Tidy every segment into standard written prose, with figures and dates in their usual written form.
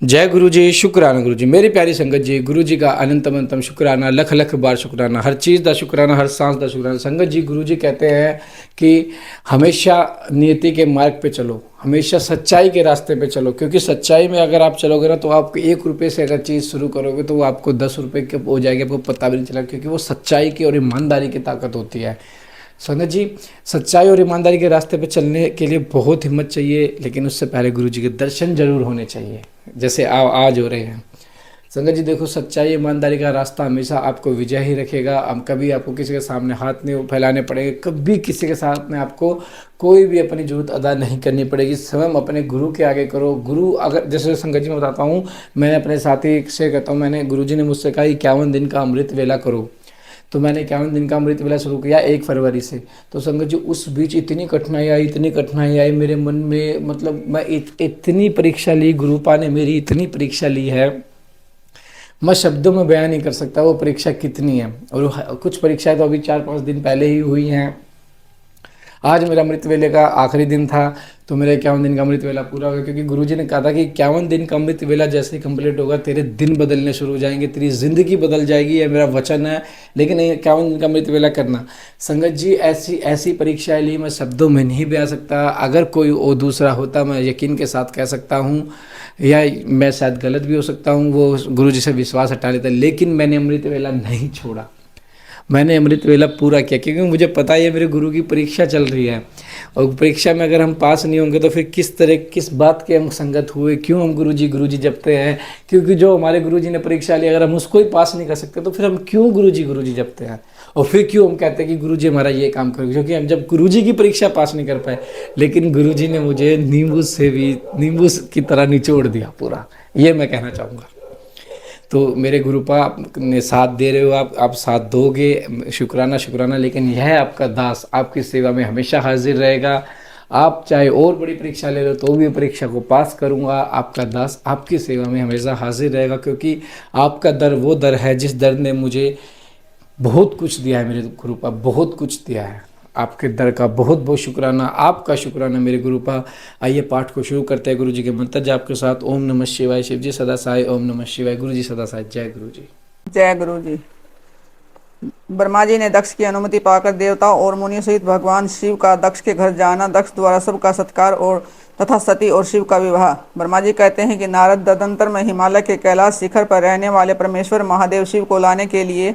जय गुरु जी, शुक्राना गुरु जी। मेरी प्यारी संगत जी, गुरु जी का अनंतम अनंतम शुक्राना, लख लख बार शुक्राना, हर चीज़ का शुक्राना, हर सांस का शुक्राना। संगत जी, गुरु जी कहते हैं कि हमेशा नियति के मार्ग पे चलो, हमेशा सच्चाई के रास्ते पे चलो, क्योंकि सच्चाई में अगर आप चलोगे ना तो आप 1 रुपये से अगर चीज़ शुरू करोगे तो वो आपको 10 रुपये की हो जाएगी, आपको पता भी नहीं चला, क्योंकि वो सच्चाई की और ईमानदारी की ताकत होती है। संगत जी, सच्चाई और ईमानदारी के रास्ते पे चलने के लिए बहुत हिम्मत चाहिए, लेकिन उससे पहले गुरु जी के दर्शन जरूर होने चाहिए, जैसे आज हो रहे हैं। संगत जी देखो, सच्चाई ईमानदारी का रास्ता हमेशा आपको विजय ही रखेगा। अब कभी आपको किसी के सामने हाथ नहीं फैलाने पड़ेंगे, कभी किसी के साथ में आपको कोई भी अपनी जरूरत अदा नहीं करनी पड़ेगी। स्वयं अपने गुरु के आगे करो। गुरु अगर, जैसे संगत जी मैं बताता हूँ, मैंने अपने साथी से कहता हूँ, मैंने गुरु जी ने मुझसे कहा 51 दिन का अमृत वेला करो, तो मैंने 51 दिन का अमृत वेला शुरू किया 1 फरवरी से। तो संगत जी उस बीच इतनी कठिनाई आई मेरे मन में, मतलब मैं इतनी परीक्षा ली, गुरुपा ने मेरी इतनी परीक्षा ली है, मैं शब्दों में बयान नहीं कर सकता वो परीक्षा कितनी है। और कुछ परीक्षाएं तो अभी 4-5 दिन पहले ही हुई हैं। आज मेरा अमृत वेले का आखिरी दिन था, तो मेरा 51 दिन का अमृत वेला पूरा हो गया, क्योंकि गुरुजी ने कहा था कि 51 दिन का अमृत वेला जैसे ही कंप्लीट होगा तेरे दिन बदलने शुरू हो जाएंगे, तेरी ज़िंदगी बदल जाएगी, ये मेरा वचन है। लेकिन 51 दिन का अमृत वेला करना। संगत जी ऐसी ऐसी परीक्षाएं ली, मैं शब्दों में नहीं बया सकता। अगर कोई और दूसरा होता, मैं यकीन के साथ कह सकता हूँ, या मैं शायद गलत भी हो सकता हूँ, वो गुरु जी से विश्वास हटा लेता, लेकिन मैंने अमृत वेला नहीं छोड़ा। मैंने अमृत वेला पूरा किया, क्योंकि मुझे पता है मेरे गुरु की परीक्षा चल रही है, और परीक्षा में अगर हम पास नहीं होंगे तो फिर किस बात के हम संगत हुए, क्यों हम गुरु जी जपते हैं। क्योंकि जो हमारे गुरु जी ने परीक्षा ली, अगर हम उसको ही पास नहीं कर सकते तो फिर हम क्यों गुरु जी जपते हैं। और फिर क्यों हम कहते हैं कि गुरु जी हमारा ये काम करो, क्योंकि हम जब गुरु जी की परीक्षा पास नहीं कर पाए, लेकिन गुरु जी ने मुझे नींबू की तरह निचोड़ दिया पूरा, ये मैं कहना चाहूँगा। तो मेरे गुरुपा ने साथ दे रहे हो, आप साथ दोगे, शुक्राना शुक्राना। लेकिन यह आपका दास आपकी सेवा में हमेशा हाजिर रहेगा। आप चाहे और बड़ी परीक्षा ले लो तो भी परीक्षा को पास करूंगा। आपका दास आपकी सेवा में हमेशा हाजिर रहेगा, क्योंकि आपका दर वो दर है जिस दर ने मुझे बहुत कुछ दिया है। मेरे गुरुपा बहुत कुछ दिया है। आपके दर का बहुत बहुत शुक्राना, आपका शुक्राना मेरे गुरुपा। आइए पाठ को शुरू करते हैं गुरु जी के मंत्र जाप के साथ। ओम नमः शिवाय। शिव जी सदा साई। ओम नमः शिवाय। गुरु जी सदा साई। जय गुरु जी। जय गुरु जी। ब्रह्मा जी ने दक्ष की अनुमति पाकर देवताओं और मुनियों सहित भगवान शिव का दक्ष के घर जाना, दक्ष द्वारा सबका सत्कार और तथा सती और शिव का विवाह। ब्रह्मा जी कहते हैं कि नारद तदंतर में हिमालय के कैलाश शिखर पर रहने वाले परमेश्वर महादेव शिव को लाने के लिए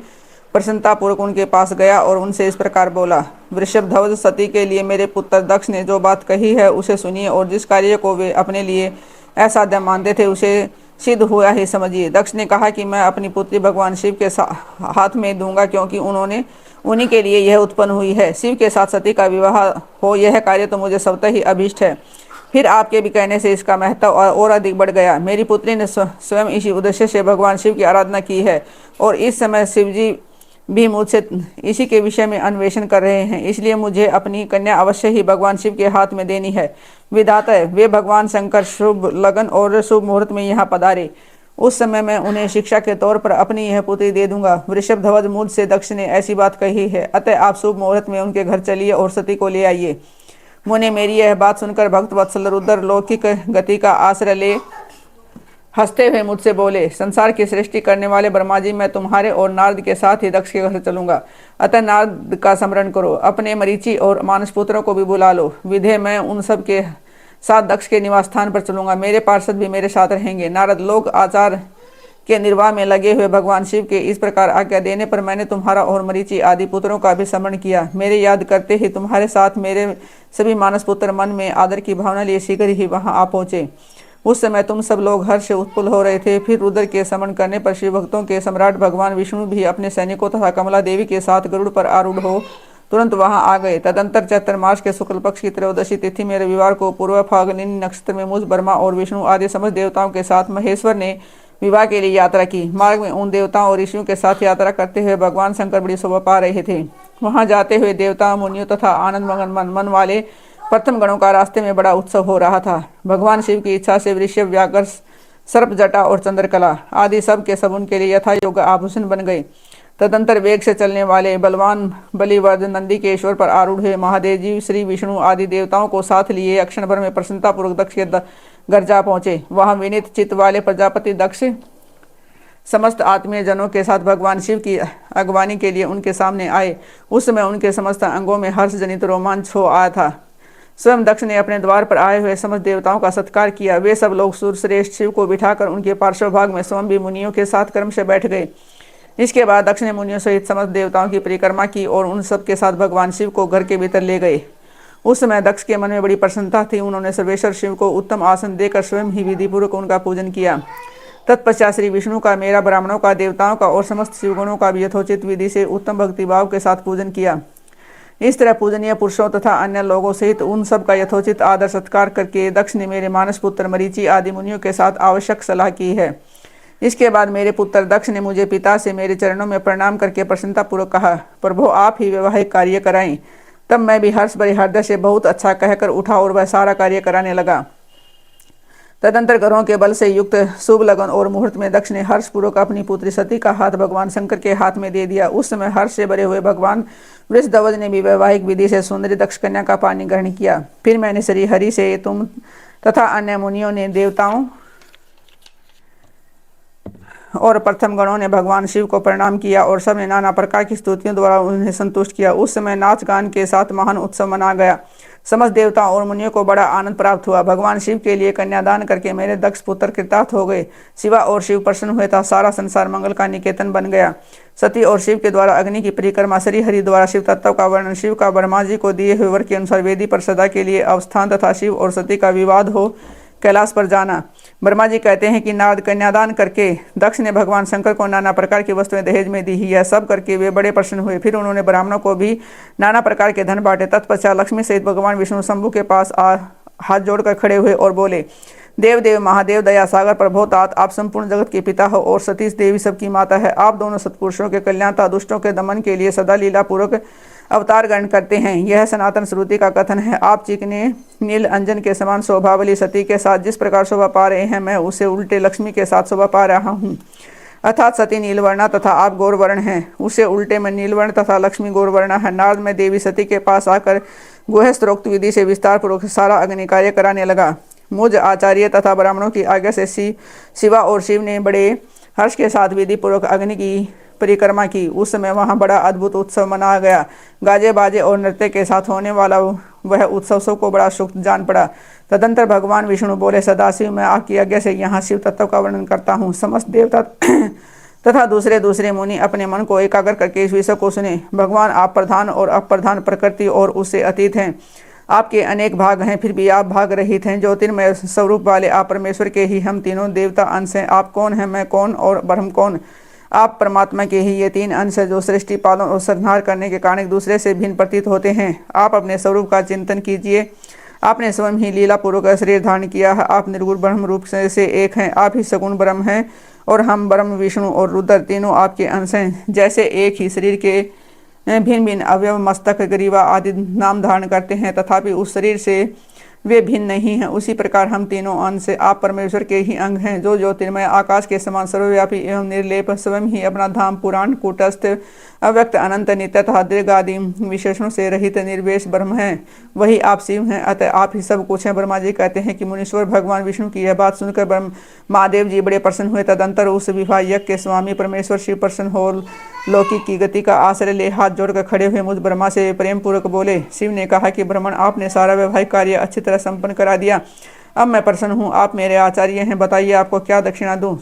प्रसन्नतापूर्वक उनके पास गया और उनसे इस प्रकार बोला, वृषभ ध्वज सती के लिए मेरे पुत्र दक्ष ने जो बात कही है उसे सुनिए, और जिस कार्य को वे अपने लिए असाध्य मानते थे उसे सिद्ध हुआ ही समझिए। दक्ष ने कहा कि मैं अपनी पुत्री भगवान शिव के हाथ में दूंगा, क्योंकि उन्हीं के लिए यह उत्पन्न हुई है। शिव के साथ सती का विवाह हो, यह कार्य तो मुझे स्वतः ही अभीष्ट है। फिर आपके भी कहने से इसका महत्व और अधिक बढ़ गया। मेरी पुत्री ने स्वयं इसी उद्देश्य से भगवान शिव की आराधना की है, और इस समय शिव जी भी मुझसे इसी के विषय में अन्वेषण कर रहे हैं, इसलिए मुझे अपनी कन्या अवश्य ही भगवान शिव के हाथ में देनी है। विधाता वे भगवान शंकर शुभ लगन और शुभ मुहूर्त में यहाँ पधारे, उस समय मैं उन्हें शिक्षा के तौर पर अपनी यह पुत्री दे दूंगा। वृषभ ध्वज मुझसे दक्ष ने ऐसी बात कही है, अतः आप शुभ मुहूर्त में उनके घर चलिए और सती को ले आइए। मुने मेरी यह बात सुनकर भक्त वत्सल रुद्र लौकिक गति का आश्रय ले हंसते हुए मुझसे बोले, संसार की सृष्टि करने वाले ब्रह्मा जी, मैं तुम्हारे और नारद के साथ ही दक्ष के घर चलूंगा, अतः नारद का स्मरण करो। अपने मरीचि और मानस पुत्रों को भी बुला लो। विधे मैं उन सब के साथ दक्ष के निवास स्थान पर चलूंगा, मेरे पार्षद भी मेरे साथ रहेंगे। नारद लोग आचार के निर्वाह में लगे हुए भगवान शिव के इस प्रकार आज्ञा देने पर मैंने तुम्हारा और मरीचि आदि पुत्रों का भी स्मरण किया। मेरे याद करते ही तुम्हारे साथ मेरे सभी मानस पुत्र मन में आदर की भावना लिए शीघ्र ही वहां आ पहुंचे। उस समय तुम सब लोग हर्ष से उत्फुल्ल हो रहे थे। फिर रुद्र के समन करने पर शिव भक्तों के सम्राट भगवान विष्णु भी अपने सैनिकों तथा कमला देवी के साथ गरुड़ पर आरूढ़ हो तुरंत वहां आ गए। तदंतर चैत्र मास के शुक्ल पक्ष की त्रयोदशी तिथि में रविवार को पूर्व फाल्गुनी नक्षत्र में मुझ ब्रह्मा और विष्णु आदि समस्त देवताओं के साथ महेश्वर ने विवाह के लिए यात्रा की। मार्ग में उन देवताओं और ऋषियों के साथ यात्रा करते हुए भगवान शंकर बड़ी शोभा पा रहे थे। वहां जाते हुए देवताओं मुनियों तथा आनंद मगन मन वाले प्रथम गणों का रास्ते में बड़ा उत्सव हो रहा था। भगवान शिव की इच्छा से वृषभ, व्याघ्र, सर्प, जटा और चंद्रकला आदि सब के सब उनके लिए यथा योग्य आभूषण बन गए। तदंतर वेग से चलने वाले बलवान बलिवर्धन नंदी के ईश्वर पर आरूढ़ हुए महादेव जी श्री विष्णु आदि देवताओं को साथ लिए अक्षण भर में प्रसन्नतापूर्वक दक्ष के घर जा पहुंचे। वहां विनीत चित्त वाले प्रजापति दक्ष समस्त आत्मीय जनों के साथ भगवान शिव की अगवानी के लिए उनके सामने आए। उस समय उनके समस्त अंगों में हर्ष जनित रोमांच हो आया था। स्वयं दक्ष ने अपने द्वार पर आए हुए समस्त देवताओं का सत्कार किया। वे सब लोग सूर्यश्रेष्ठ शिव को बिठाकर उनके पार्श्व भाग में स्वयं भी मुनियों के साथ क्रम से बैठ गए। इसके बाद दक्ष ने मुनियों सहित समस्त देवताओं की परिक्रमा की और उन सब के साथ भगवान शिव को घर के भीतर ले गए। उस समय दक्ष के मन में बड़ी प्रसन्नता थी। उन्होंने सर्वेश्वर शिव को उत्तम आसन देकर स्वयं ही विधिपूर्वक उनका पूजन किया। तत्पश्चात श्री विष्णु का, मेरा, ब्राह्मणों का, देवताओं का और समस्त शिवगुणों का भी यथोचित विधि से उत्तम भक्तिभाव के साथ पूजन किया। इस तरह पूजनीय पुरुषों तथा अन्य लोगों सहित उन सब का यथोचित आदर सत्कार करके दक्ष ने मेरे मानस पुत्र मरीचि आदि मुनियों के साथ आवश्यक सलाह की है। इसके बाद मेरे पुत्र दक्ष ने मुझे पिता से मेरे चरणों में प्रणाम करके प्रसन्नतापूर्वक कहा, प्रभु आप ही वैवाहिक कार्य कराएं। तब मैं भी हर्ष भरे हृदय से बहुत अच्छा कहकर उठा और वह सारा कार्य कराने लगा। तदंतर ग्रहों के बल से युक्त शुभ लगन और मुहूर्त में दक्ष ने हर्षपूर्वक अपनी पुत्री सती का हाथ भगवान शंकर के हाथ में दे दिया। उस समय हर्ष से भरे हुए भगवान वृषध्वज ने भी वैवाहिक विधि से सुंदरी दक्ष कन्या का पानी ग्रहण किया। फिर मैंने श्री हरि से, तुम तथा अन्य मुनियों ने, देवताओं और प्रथम गणों ने भगवान शिव को प्रणाम किया और सब ने नाना प्रकार की स्तुतियों द्वारा उन्हें संतुष्ट किया। उस समय नाच गान के साथ महान उत्सव मना गया। समस्त देवताओं और मुनियों को बड़ा आनंद प्राप्त हुआ। भगवान शिव के लिए कन्यादान करके मेरे दक्ष पुत्र कृतार्थ हो गए। शिवा और शिव प्रसन्न हुए था। सारा संसार मंगल का निकेतन बन गया। सती और शिव के द्वारा अग्नि की परिक्रमा, श्री हरि द्वारा शिव तत्व का वर्णन, शिव का ब्रह्मा जी को दिए हुए वर के अनुसार वेदी पर सदा के लिए अवस्थान तथा शिव और सती का विवाद हो कैलाश पर जाना। ब्रह्मा जी कहते हैं कि नारद कन्यादान करके दक्ष ने भगवान शंकर को नाना प्रकार की वस्तुएं दहेज में दी। यह सब करके वे बड़े प्रसन्न हुए। फिर उन्होंने ब्राह्मणों को भी नाना प्रकार के धन बांटे। तत्पश्चात लक्ष्मी सहित भगवान विष्णु शंभु के पास हाथ जोड़कर खड़े हुए और बोले, देव देव महादेव दया सागर प्रभोतात, आप संपूर्ण जगत के पिता हो और सतीश देवी सबकी माता है। आप दोनों सत्पुरुषों के कल्याण तथा दुष्टों के दमन के लिए सदा लीला पूर्वक अवतार ग्रहण करते हैं। यह सनातन श्रुति का कथन है। आप चिकने नील अंजन के समान शोभावली सती के साथ जिस प्रकार शोभा पा रहे हैं, मैं उसे उल्टे लक्ष्मी के साथ शोभा पा रहा हूँ। अर्थात सती नीलवर्णा तथा आप गौरवर्ण हैं, उसे उल्टे में नीलवर्ण तथा लक्ष्मी गौरवर्णा है। नारद में देवी सती के पास आकर गुह स्त्रोक्त विधि से विस्तार पूर्वक सारा अग्नि कार्य कराने लगा। मुझ आचार्य तथा ब्राह्मणों की आज्ञा से शिवा और शिव ने बड़े हर्ष के साथ विधि पूर्वक अग्नि की परिक्रमा की। उस समय वहाँ बड़ा अद्भुत उत्सव मनाया गया। गाजे बाजे और नृत्य के साथ होने वाला वह उत्सव सबको बड़ा सुख जान पड़ा। तदंतर भगवान विष्णु बोले, सदाशिव मैं आपकी आज्ञा से यहाँ शिव तत्व का वर्णन करता हूँ। समस्त देवता तथा दूसरे मुनि अपने मन को एकाग्र करके इस विषय को सुने। भगवान आप प्रधान और अप्रधान प्रकृति और उससे अतीत हैं। आपके अनेक भाग हैं, फिर भी आप भाग रहित हैं। ज्योतिर्मय स्वरूप वाले आप परमेश्वर के ही हम तीनों देवता अंश हैं। आप कौन हैं, मैं कौन और ब्रह्म कौन? आप परमात्मा के ही ये तीन अंश हैं जो सृष्टि पालन और संहार करने के कारण एक दूसरे से भिन्न प्रतीत होते हैं। आप अपने स्वरूप का चिंतन कीजिए। आपने स्वयं ही लीला पूर्वक शरीर धारण किया है। आप निर्गुण ब्रह्म रूप से एक हैं। आप ही सगुण ब्रह्म हैं और हम ब्रह्म, विष्णु और रुद्र तीनों आपके अंश हैं। जैसे एक ही शरीर के भिन्न भिन्न अवयव मस्तक, ग्रीवा आदि नाम धारण करते हैं, तथापि उस शरीर से वे भिन्न नहीं हैं, उसी प्रकार हम तीनों अंश आप परमेश्वर के ही अंग हैं, जो ज्योतिर्मय आकाश के समान सर्वव्यापी एवं निर्लेप, स्वयं ही अपना धाम, पुराण, कूटस्थ, अव्यक्त, अनंत, नित्य तथा दीर्घ आदि विशेषणों से रहित निर्वेश ब्रह्म हैं। वही आप शिव हैं, अतः आप ही सब कुछ हैं। ब्रह्मा जी कहते हैं कि मुनीश्वर भगवान विष्णु की यह बात सुनकर महादेव जी बड़े प्रसन्न हुए। तदंतर उस विवाह यज्ञ के स्वामी परमेश्वर शिव प्रसन्न हो लौकिक की गति का आश्रय ले हाथ जोड़कर खड़े हुए मुझ ब्रह्मा से प्रेम पूर्वक बोले। शिव ने कहा कि ब्राह्मण, आपने सारा वैवाहिक कार्य अच्छी तरह संपन्न करा दिया। अब मैं प्रसन्न हूँ। आप मेरे आचार्य हैं, बताइए आपको क्या दक्षिणा दूँ?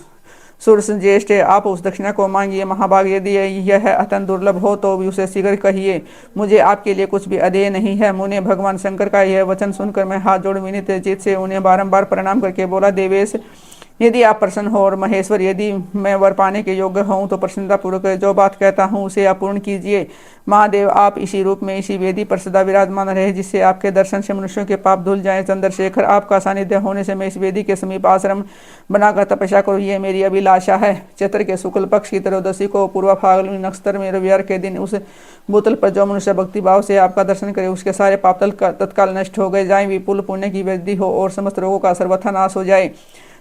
सूर्य ज्येष्ठ, आप उस दक्षिणा को मांगिए। महाभाग, यदि यह अत्यंत दुर्लभ हो तो भी उसे शीघ्र कहिए। मुझे आपके लिए कुछ भी अधेय नहीं है। मुने भगवान शंकर का यह वचन सुनकर मैं हाथ जोड़ विनीत चित्त से उन्हें बारंबार प्रणाम करके बोला, देवेश, यदि आप प्रसन्न हो और महेश्वर, यदि मैं वर पाने के योग्य हूँ तो प्रसन्नतापूर्वक जो बात कहता हूँ उसे आप पूर्ण कीजिए। महादेव, आप इसी रूप में इसी वेदी पर सदा विराजमान रहे, जिससे आपके दर्शन से मनुष्यों के पाप धुल जाएं। चंद्रशेखर, आपका सानिध्य होने से मैं इस वेदी के समीप आश्रम बनाकर तपस्या करूँ, ये मेरी अभिलाषा है। चैत्र के शुक्ल पक्ष की त्रयोदशी को पूर्व फाल्गुनी नक्षत्र में रविवार के दिन उस भूतल पर जो मनुष्य भक्ति भाव से आपका दर्शन करे, उसके सारे पाप तत्काल नष्ट हो गए जाएं, विपुल पुण्य की वृद्धि हो और समस्त रोगों का सर्वथा नाश हो जाए।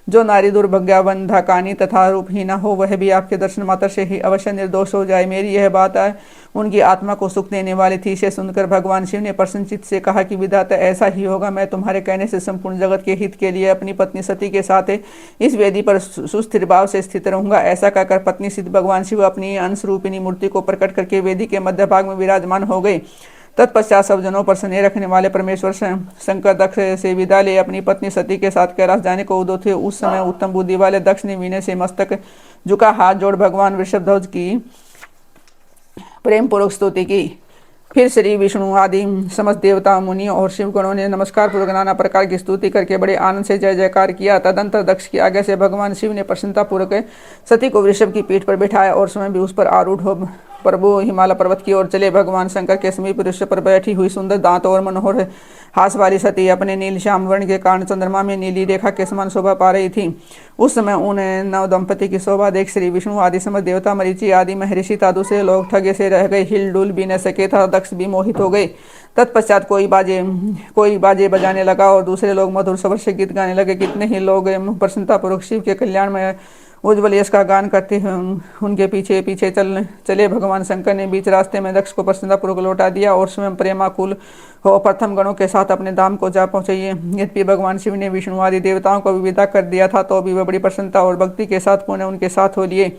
जो नारी दुर्भाग्या बंधा कानी तथा रूपहीना हो वह भी आपके दर्शन मात्र से ही अवश्य निर्दोष हो जाए। मेरी यह बात है उनकी आत्मा को सुख देने वाली थी। इसे सुनकर भगवान शिव ने प्रसन्नचित्त से कहा कि विधाता ऐसा ही होगा। मैं तुम्हारे कहने से संपूर्ण जगत के हित के लिए अपनी पत्नी सती के साथ इस वेदी पर सुस्थिर भाव से स्थित रहूंगा। ऐसा कहकर पत्नी सिद्ध भगवान शिव अपनी अंश रूपिणी मूर्ति को प्रकट करके वेदी के मध्य भाग में विराजमान हो गए। तत्पश्चात सब जनों पर स्नेह रखने वाले परमेश्वर शंकर दक्ष से विदा ले अपनी पत्नी सती के साथ कैलाश जाने को उद्युक्त थे। उस समय उत्तम बुद्धि वाले दक्ष ने विनय से मस्तक झुका हाथ जोड़ भगवान वृषभध्वज की प्रेम पूर्वक स्तुति की। फिर श्री विष्णु आदि समस्त देवता मुनियों और शिवगणों ने नमस्कार पूर्वक नाना प्रकार की स्तुति करके बड़े आनंद से जय जयकार किया। तदंतर दक्ष की आज्ञा से भगवान शिव ने प्रसन्नता पूर्वक सती को वृषभ की पीठ पर बिठाया और स्वयं भी उस पर आरूढ़ हो प्रभु हिमालय पर्वत की ओर चले। भगवान शंकर के समीप वृषभ पर बैठी हुई सुंदर दांत और मनोहर हास वाली सती अपने नील श्याम वर्ण के कारण चंद्रमा में नीली रेखा के समान शोभा पा रही थी। उस समय उन नव दंपति की शोभा देख श्री विष्णु आदि समस्त देवता मरीचि आदि महर्षि तादु से लोग ठगे से रह गए, हिल डुल भी न सके था। दक्ष भी मोहित हो गए। तत्पश्चात कोई बाजे बजाने लगा और दूसरे लोग मधुर स्वर से गीत गाने लगे। कितने ही लोग प्रसन्नता पूर्वक शिव के कल्याण में उज्ज्वल यश का गान करते हैं उनके पीछे पीछे चले। भगवान शंकर ने बीच रास्ते में दक्ष को प्रसन्नतापूर्वक लौटा दिया और स्वयं प्रेमाकुल हो प्रथम गणों के साथ अपने धाम को जा पहुंचे। यद्यपि भगवान शिव ने विष्णु आदि देवताओं को विदा कर दिया था तो भी वह बड़ी प्रसन्नता और भक्ति के साथ पुनः उनके साथ हो लिए।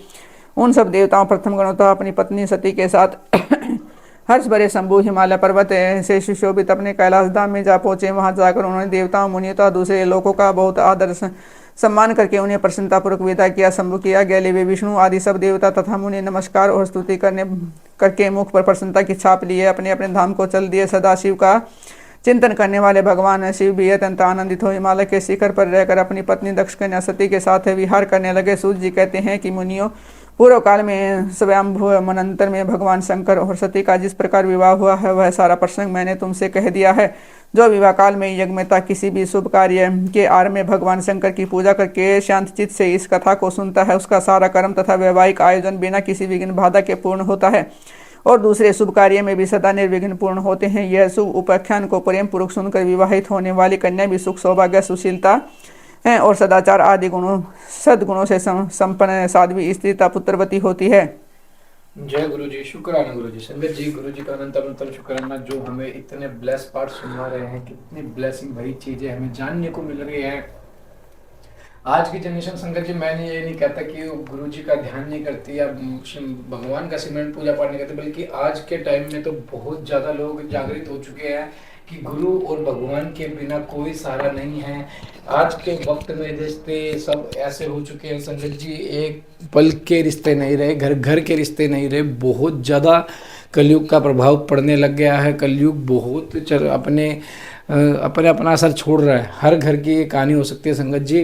उन सब देवताओं प्रथम गणों तो अपनी पत्नी सती के साथ हर्ष भरे शंभु हिमालय पर्वत से सुशोभित अपने कैलाश धाम में जा पहुंचे। वहां जाकर उन्होंने देवताओं मुनियों दूसरे लोगों का बहुत आदर सम्मान करके उन्हें प्रसन्नतापूर्वक विदा किया। शंभु की आज्ञा ले वे विष्णु आदि सब देवता तथा मुनि नमस्कार और स्तुति करके मुख पर प्रसन्नता की छाप लिए अपने अपने धाम को चल दिए। सदाशिव का चिंतन करने वाले भगवान शिव भी अत्यंत आनंदित हो हिमालय के शिखर पर रहकर अपनी पत्नी दक्ष कन्या सती के साथ विहार करने लगे। सूर्य जी कहते हैं कि मुनियों, पूर्व काल में स्वयंभू मनंतर में भगवान शंकर और सती का जिस प्रकार विवाह हुआ है वह सारा प्रसंग मैंने तुमसे कह दिया है। जो विवाह काल में यज्ञ में किसी भी शुभ कार्य के आरंभ में भगवान शंकर की पूजा करके शांत चित्त से इस कथा को सुनता है उसका सारा कर्म तथा वैवाहिक आयोजन बिना किसी विघ्न बाधा के पूर्ण होता है और दूसरे शुभ कार्य में भी सदा निर्विघ्न पूर्ण होते हैं। यह शुभ उपाख्यान को प्रेम पूर्वक सुनकर विवाहित होने वाली कन्या भी सुख सौभाग्य सुशीलता है और सदाचार आदि सद्गुणों से संपन्न साध्वी स्त्रीता पुत्रवती होती है। जय गुरु जी, शुक्राना गुरु जी। संगत जी, गुरु जी का अनंत शुक्राना जो हमें इतने ब्लेस पार्ट सुना रहे हैं। कितनी ब्लेसिंग भरी चीजें हमें जानने को मिल रही है। आज की जनरेशन संगत जी, मैंने ये नहीं कहता कि गुरु जी का ध्यान नहीं करती या भगवान का सिमरन पूजा पाठ नहीं करते, बल्कि आज के टाइम में तो बहुत ज्यादा लोग जागृत हो चुके हैं कि गुरु और भगवान के बिना कोई सहारा नहीं है। आज के वक्त में रिश्ते सब ऐसे हो चुके हैं संगत जी, एक पल के रिश्ते नहीं रहे, घर घर के रिश्ते नहीं रहे। बहुत ज़्यादा कलयुग का प्रभाव पड़ने लग गया है। कलयुग बहुत अपना असर छोड़ रहा है। हर घर की ये कहानी हो सकती है संगत जी।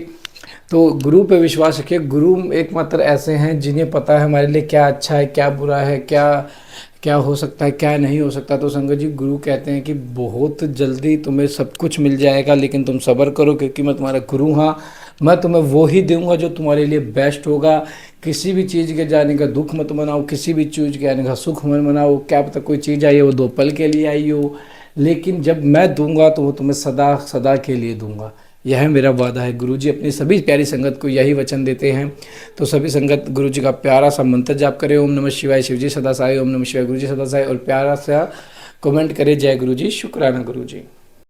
तो गुरु पे विश्वास रखिए। गुरु एकमात्र ऐसे हैं जिन्हें पता है हमारे लिए क्या अच्छा है, क्या बुरा है, क्या हो सकता है, क्या नहीं हो सकता। तो संगत जी, गुरु कहते हैं कि बहुत जल्दी तुम्हें सब कुछ मिल जाएगा, लेकिन तुम सब्र करो क्योंकि मैं तुम्हारा गुरु हाँ। मैं तुम्हें वो ही दूंगा जो तुम्हारे लिए बेस्ट होगा। किसी भी चीज़ के जाने का दुख मत मनाओ, किसी भी चीज़ के आने का सुख मत मनाओ। क्या पता कोई चीज़ आई हो वो 2 पल के लिए आई हो, लेकिन जब मैं दूंगा तो वो तुम्हें सदा सदा के लिए दूंगा। यह मेरा वादा है। गुरुजी अपनी सभी प्यारी संगत को यही वचन देते हैं। तो सभी संगत गुरुजी का प्यारा सा मंत्र जाप करें, ओम नमः शिवाय शिवजी सदा साई, ओम नमः शिवाय गुरुजी सदा साई, और प्यारा सा कमेंट करें जय गुरुजी, शुक्राना गुरुजी।